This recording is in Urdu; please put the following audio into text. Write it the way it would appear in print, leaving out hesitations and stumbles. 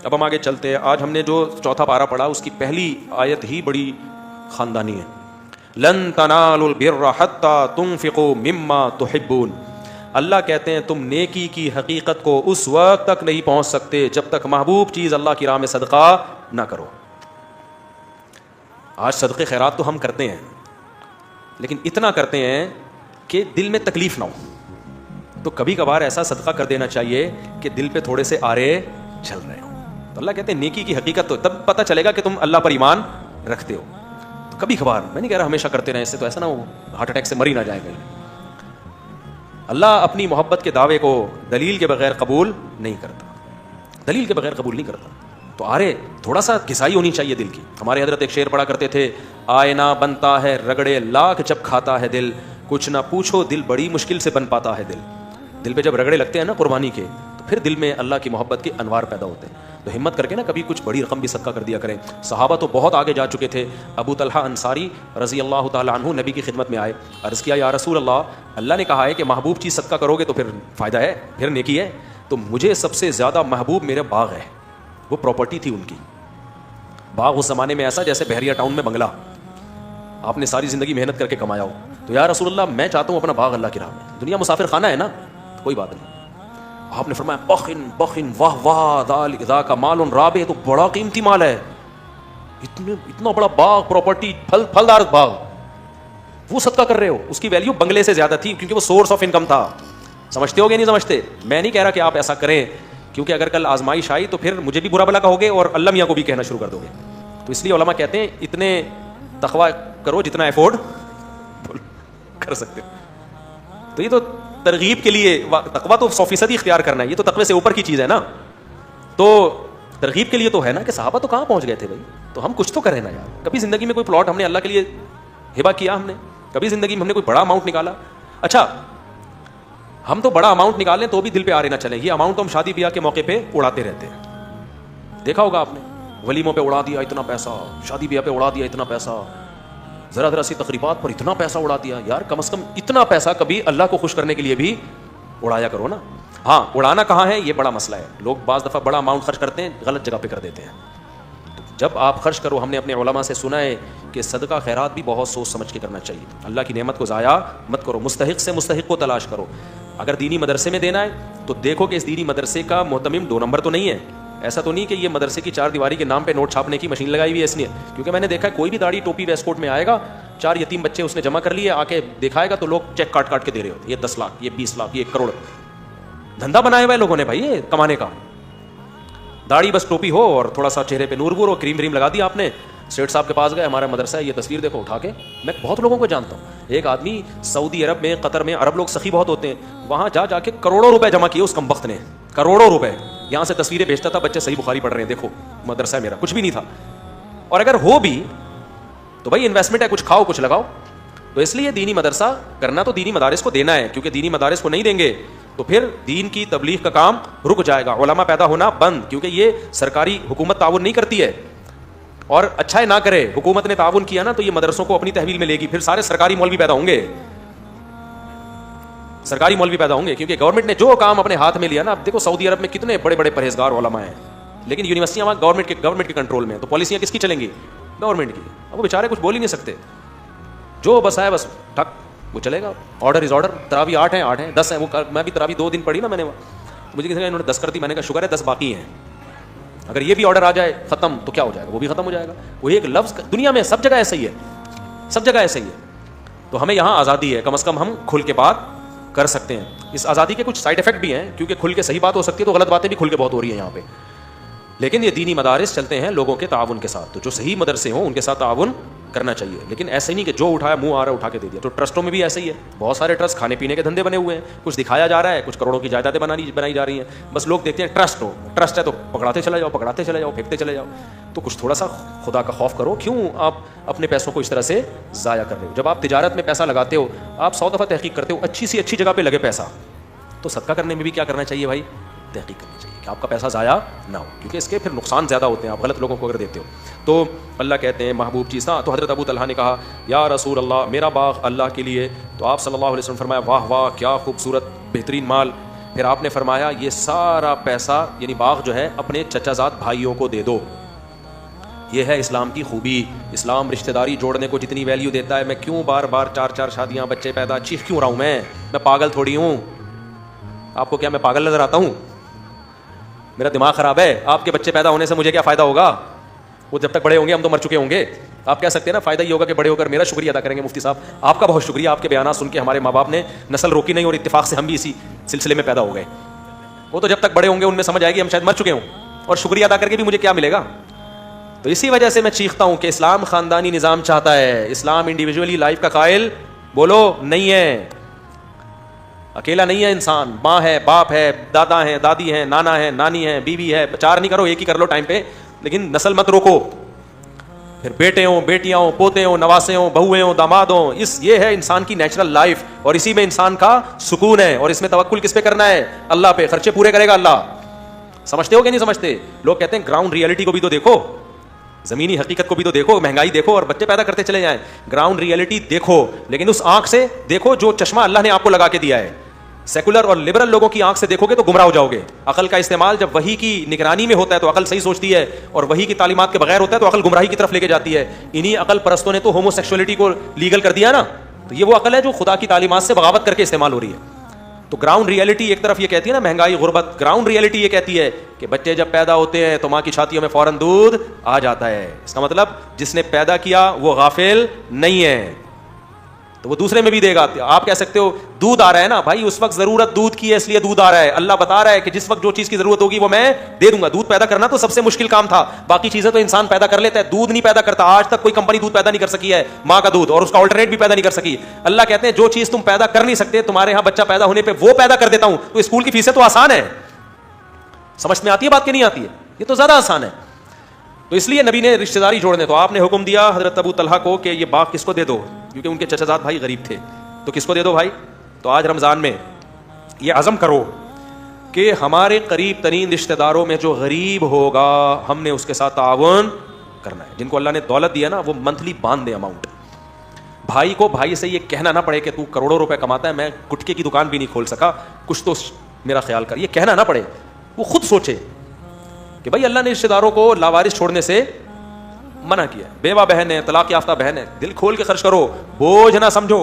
اب ہم آگے چلتے ہیں. آج ہم نے جو چوتھا پارہ پڑھا اس کی پہلی آیت ہی بڑی خاندانی ہے. لن تنالوا البر حتى تنفقوا مما تحبون. اللہ کہتے ہیں تم نیکی کی حقیقت کو اس وقت تک نہیں پہنچ سکتے جب تک محبوب چیز اللہ کی راہ میں صدقہ نہ کرو. آج صدقے خیرات تو ہم کرتے ہیں لیکن اتنا کرتے ہیں کہ دل میں تکلیف نہ ہو. تو کبھی کبھار ایسا صدقہ کر دینا چاہیے کہ دل پہ تھوڑے سے آرے چل رہے ہوں. تو اللہ کہتے ہیں نیکی کی حقیقت تو تب پتہ چلے گا کہ تم اللہ پر ایمان رکھتے ہو. تو کبھی کبھار, میں نہیں کہہ رہا ہمیشہ کرتے رہیں, اس سے تو ایسا نہ ہو ہارٹ اٹیک سے مر ہی نہ جائے گا. اللہ اپنی محبت کے دعوے کو دلیل کے بغیر قبول نہیں کرتا, دلیل کے بغیر قبول نہیں کرتا. تو آرے تھوڑا سا گھسائی ہونی چاہیے دل کی. ہمارے حضرت ایک شعر پڑھا کرتے تھے, آئینہ بنتا ہے رگڑے لاکھ جب کھاتا ہے دل, کچھ نہ پوچھو دل بڑی مشکل سے بن پاتا ہے دل. دل پہ جب رگڑے لگتے ہیں نا قربانی کے, تو پھر دل میں اللہ کی محبت کے انوار پیدا ہوتے ہیں. تو ہمت کر کے نا کبھی کچھ بڑی رقم بھی صدقہ کر دیا کریں. صحابہ تو بہت آگے جا چکے تھے. ابو طلحہ انصاری رضی اللہ تعالیٰ عنہ نبی کی خدمت میں آئے, عرض کیا یا رسول اللہ, اللہ نے کہا ہے کہ محبوب چیز صدقہ کرو گے تو پھر فائدہ ہے, پھر نیکی ہے, تو مجھے سب سے زیادہ محبوب میرے باغ ہے. وہ پراپرٹی تھی ان کی. باغ اس زمانے میں ایسا جیسے بحریہ ٹاؤن میں بنگلہ, آپ نے ساری زندگی محنت کر کے کمایا ہو. تو یا رسول اللہ میں چاہتا ہوں اپنا باغ اللہ کی راہ میں. دنیا مسافر خانہ ہے نا, کوئی بات نہیں. آپ نے فرمایا بخن بخن واہ واہ ذاک مال رابح, تو بڑا قیمتی مال ہے, اتنا بڑا باغ پراپرٹی پھلدار باغ, وہ صدقہ کر رہے ہو. اس کی ویلیو بنگلے سے زیادہ تھی کیونکہ وہ سورس آف انکم تھا. سمجھتے ہو گے نہیں سمجھتے؟ میں نہیں کہہ رہا کہ آپ ایسا کریں, کیونکہ اگر کل آزمائش آئی تو پھر مجھے بھی برا بھلا کہو گے اور اللہ میاں کو بھی کہنا شروع کر دو گے. تو اس لیے علماء کہتے ہیں اتنے تقویٰ کرو جتنا افورڈ کر سکتے ہو. تو یہ تو ترغیب کے لیے, تقویٰ تو 100% اختیار کرنا ہے, یہ تو تقوی سے اوپر کی چیز ہے نا. تو ترغیب کے لیے تو ہے نا کہ صحابہ تو کہاں پہنچ گئے تھے بھائی, تو ہم کچھ تو کریں نا یار. کبھی زندگی میں کوئی پلاٹ ہم نے اللہ کے لیے ہبہ کیا, ہم نے کبھی زندگی میں ہم نے کوئی بڑا اماؤنٹ نکالا. اچھا ہم تو بڑا اماؤنٹ نکالیں تو بھی دل پہ آ رہے نہ چلیں, یہ اماؤنٹ تو ہم شادی بیاہ کے موقع پہ اڑاتے رہتے ہیں. دیکھا ہوگا آپ نے, ولیموں پہ اڑا دیا اتنا پیسہ, شادی بیاہ پہ اڑا دیا اتنا پیسہ, ذرا سی تقریبات پر اتنا پیسہ اڑا دیا. یار کم از کم اتنا پیسہ کبھی اللہ کو خوش کرنے کے لیے بھی اڑایا کرو نا. ہاں اڑانا کہاں ہے یہ بڑا مسئلہ ہے. لوگ بعض دفعہ بڑا اماؤنٹ خرچ کرتے ہیں, غلط جگہ پہ کر دیتے ہیں. جب آپ خرچ کرو, ہم نے اپنے علماء سے سنا ہے کہ صدقہ خیرات بھی بہت سوچ سمجھ کے کرنا چاہیے. اللہ کی نعمت کو ضائع مت کرو, مستحق سے مستحق کو تلاش کرو. اگر دینی مدرسے میں دینا ہے تو دیکھو کہ اس دینی مدرسے کا محتمم 2 نمبر تو نہیں ہے. ایسا تو نہیں کہ یہ مدرسے کی 4 دیواری کے نام پہ نوٹ چھاپنے کی مشین لگائی ہوئی ہے, اس لیے. کیونکہ میں نے دیکھا ہے کوئی بھی داڑھی ٹوپی ویسٹ کوٹ میں آئے گا, 4 یتیم بچے اس نے جمع کر لیے, آ کے دکھائے گا تو لوگ چیک کاٹ کے دے رہے ہوتے, یہ 10 لاکھ, یہ 20 لاکھ, یہ 1 کروڑ. دھندا بنایا ہوا ہے لوگوں نے بھائی یہ کمانے کا. داڑھی بس ٹوپی ہو اور تھوڑا سا چہرے پہ نور ہو, کریم وریم لگا دیا آپ نے, سیٹ صاحب کے پاس گئے, ہمارا مدرسہ ہے, یہ تصویر دیکھو اٹھا کے. میں بہت لوگوں کو جانتا ہوں. ایک آدمی سعودی عرب میں, قطر میں, عرب لوگ سخی بہت ہوتے ہیں, وہاں جا کے کروڑوں روپے جمع کیے اس کمبخت نے, کروڑوں روپے. یہاں سے تصویریں بھیجتا تھا, بچے صحیح بخاری پڑھ رہے ہیں, دیکھو مدرسہ ہے میرا. کچھ بھی نہیں تھا. اور اگر ہو بھی تو بھائی انویسٹمنٹ ہے, کچھ کھاؤ کچھ لگاؤ. تو اس لیے دینی مدرسہ کرنا تو دینی مدارس کو دینا ہے, کیونکہ دینی مدارس کو نہیں دیں گے تو پھر دین کی تبلیغ کا کام رک جائے گا, علماء پیدا ہونا بند. کیونکہ یہ سرکاری حکومت تعاون نہیں کرتی ہے, اور اچھا ہے نہ کرے. حکومت نے تعاون کیا نا تو یہ مدرسوں کو اپنی تحویل میں لے گی, پھر سارے سرکاری مولوی پیدا ہوں گے, سرکاری مولوی پیدا ہوں گے. کیونکہ گورنمنٹ نے جو کام اپنے ہاتھ میں لیا نا, اب دیکھو سعودی عرب میں کتنے بڑے بڑے پرہیزگار علماء ہیں, لیکن یونیورسٹیاں وہاں گورنمنٹ کے کنٹرول میں ہیں. تو پالیسیاں کس کی چلیں گی؟ گورنمنٹ کی. اب وہ بیچارے کچھ بول ہی نہیں سکتے, جو بس ہے بس ٹھک وہ چلے گا. Order is order. تراویح 8 ہیں 10 ہیں. وہ میں بھی تراویح 2 دن پڑھی نا میں نے, مجھے کسی نے انہوں نے 10 کر دی, میں نے کہا شکر ہے 10 باقی ہیں. اگر یہ بھی آرڈر آ جائے ختم تو کیا ہو جائے گا, وہ بھی ختم ہو جائے گا. وہ ایک لفظ دنیا میں سب جگہ ایسا ہی ہے, سب جگہ ایسا ہی ہے. تو ہمیں یہاں آزادی ہے, کم از کم ہم کھل کے بات کر سکتے ہیں. اس آزادی کے کچھ سائڈ افیکٹ بھی ہیں, کیونکہ کھل کے صحیح بات ہو سکتی ہے تو غلط باتیں بھی کھل کے بہت ہو رہی ہیں یہاں پہ. لیکن یہ دینی مدارس چلتے ہیں لوگوں کے تعاون کے ساتھ, تو جو صحیح مدرسے ہوں ان کے ساتھ تعاون کرنا چاہیے. لیکن ایسے نہیں کہ جو اٹھایا منہ آ رہا ہے اٹھا کے دے دیا. تو ٹرسٹوں میں بھی ایسا ہی ہے, بہت سارے ٹرسٹ کھانے پینے کے دھندے بنے ہوئے ہیں, کچھ دکھایا جا رہا ہے, کچھ کروڑوں کی جائیدادیں بنائی جا رہی ہیں. بس لوگ دیکھتے ہیں ٹرسٹ ہو, ٹرسٹ ہے تو پکڑاتے چلے جاؤ, پھینکتے چلے جاؤ. تو کچھ تھوڑا سا خدا کا خوف کرو, کیوں آپ اپنے پیسوں کو اس طرح سے ضائع کر رہے ہو؟ جب آپ تجارت میں پیسہ لگاتے ہو, آپ 100 دفعہ تحقیق کرتے ہو, اچھی سی اچھی جگہ پہ لگے پیسہ. تو صدقہ کرنے میں بھی کیا کرنا چاہیے بھائی؟ تحقیق کرنی چاہیے کہ آپ کا پیسہ ضائع نہ ہو, کیونکہ اس کے پھر نقصان زیادہ ہوتے ہیں آپ غلط لوگوں کو اگر دیتے ہو. تو اللہ کہتے ہیں محبوب چیز تھا. تو حضرت ابو طلحہ نے کہا یا رسول اللہ میرا باغ اللہ کے لیے. تو آپ صلی اللہ علیہ وسلم فرمایا واہ واہ کیا خوبصورت بہترین مال. پھر آپ نے فرمایا یہ سارا پیسہ یعنی باغ جو ہے اپنے چچا زاد بھائیوں کو دے دو. یہ ہے اسلام کی خوبی. اسلام رشتہ داری جوڑنے کو جتنی ویلیو دیتا ہے. میں کیوں بار بار 4 شادیاں, بچے پیدا, چیخ کیوں رہا ہوں؟ میں پاگل تھوڑی ہوں. آپ کو کیا میں پاگل نظر آتا ہوں؟ میرا دماغ خراب ہے. آپ کے بچے پیدا ہونے سے مجھے کیا فائدہ ہوگا؟ وہ جب تک بڑے ہوں گے ہم تو مر چکے ہوں گے. آپ کہہ سکتے ہیں نا فائدہ یہ ہوگا کہ بڑے ہو کر میرا شکریہ ادا کریں گے. مفتی صاحب آپ کا بہت شکریہ, آپ کے بیانات سن کے ہمارے ماں باپ نے نسل روکی نہیں اور اتفاق سے ہم بھی اسی سلسلے میں پیدا ہو گئے. وہ تو جب تک بڑے ہوں گے ان میں سمجھ آئے گی ہم شاید مر چکے ہوں, اور شکریہ ادا کر کے بھی مجھے کیا ملے گا. تو اسی وجہ سے میں چیختا ہوں کہ اسلام خاندانی نظام چاہتا ہے. اسلام انڈیویجولی لائف کا قائل بولو نہیں ہے. اکیلا نہیں ہے انسان, ماں ہے, باپ ہے, دادا ہیں, دادی ہیں, نانا ہے, نانی ہے, بیوی ہے. 4 نہیں کرو, 1 ہی کر لو ٹائم پہ, لیکن نسل مت روکو. پھر بیٹے ہوں, بیٹیاں ہوں, پوتے ہوں, نواسے ہوں, بہویں ہوں, داماد ہوں. یہ ہے انسان کی نیچرل لائف, اور اسی میں انسان کا سکون ہے. اور اس میں توکل کس پہ کرنا ہے؟ اللہ پہ. خرچے پورے کرے گا اللہ. سمجھتے ہو کہ نہیں سمجھتے؟ لوگ کہتے ہیں گراؤنڈ ریئلٹی کو بھی تو دیکھو, زمینی حقیقت کو بھی تو دیکھو. مہنگائی دیکھو اور بچے پیدا کرتے چلے جائیں. گراؤنڈ ریئلٹی دیکھو, لیکن اس آنکھ سے دیکھو جو چشمہ اللہ نے آپ کو لگا کے دیا ہے. سیکولر اور لبرل لوگوں کی آنکھ سے دیکھو گے تو گمراہ ہو جاؤ گے. عقل کا استعمال جب وحی کی نگرانی میں ہوتا ہے تو عقل صحیح سوچتی ہے, اور وحی کی تعلیمات کے بغیر ہوتا ہے تو عقل گمراہی کی طرف لے کے جاتی ہے. انہی عقل پرستوں نے تو ہومو سیکشولیٹی کو لیگل کر دیا نا. تو یہ وہ عقل ہے جو خدا کی تعلیمات سے بغاوت کر کے استعمال ہو رہی ہے. تو گراؤنڈ ریئلٹی ایک طرف یہ کہتی ہے نا مہنگائی, غربت. گراؤنڈ ریئلٹی یہ کہتی ہے کہ بچے جب پیدا ہوتے ہیں تو ماں کی چھاتیوں میں فوراً دودھ آ جاتا ہے. اس کا مطلب جس نے پیدا کیا وہ غافل نہیں ہے, تو وہ دوسرے میں بھی دے گا. آپ کہہ سکتے ہو دودھ آ رہا ہے نا بھائی, اس وقت ضرورت دودھ کی ہے اس لیے دودھ آ رہا ہے. اللہ بتا رہا ہے کہ جس وقت جو چیز کی ضرورت ہوگی وہ میں دے دوں گا. دودھ پیدا کرنا تو سب سے مشکل کام تھا, باقی چیزیں تو انسان پیدا کر لیتا ہے. دودھ نہیں پیدا کرتا. آج تک کوئی کمپنی دودھ پیدا نہیں کر سکی ہے ماں کا دودھ, اور اس کا آلٹرنیٹ بھی پیدا نہیں کر سکی. اللہ کہتے ہیں جو چیز تم پیدا کر نہیں سکتے تمہارے یہاں بچہ پیدا ہونے پہ وہ پیدا کر دیتا ہوں. تو اسکول کی فیسیں تو آسان ہے. سمجھ میں آتی ہے بات کہ نہیں آتی ہے؟ یہ تو زیادہ آسان ہے. تو اس لیے نبی نے رشتہ داری جوڑنے, تو آپ نے حکم دیا حضرت ابو طلحہ کو کہ یہ باغ کس کو دے دو, کیونکہ ان کے چچا زاد بھائی غریب تھے. تو کس کو دے دو بھائی؟ تو آج رمضان میں یہ عزم کرو کہ ہمارے قریب ترین رشتہ داروں میں جو غریب ہوگا ہم نے اس کے ساتھ تعاون کرنا ہے. جن کو اللہ نے دولت دیا نا وہ منتھلی باندھ دے اماؤنٹ. بھائی کو بھائی سے یہ کہنا نہ پڑے کہ تو کروڑوں روپے کماتا ہے, میں گٹکے کی دکان بھی نہیں کھول سکا, کچھ تو میرا خیال کر. یہ کہنا نہ پڑے, وہ خود سوچے کہ بھائی اللہ نے رشتہ داروں کو لاوارث چھوڑنے سے منع کیا ہے. بیوہ بہن ہے, طلاق یافتہ بہن ہے, دل کھول کے خرچ کرو, بوجھ نہ سمجھو.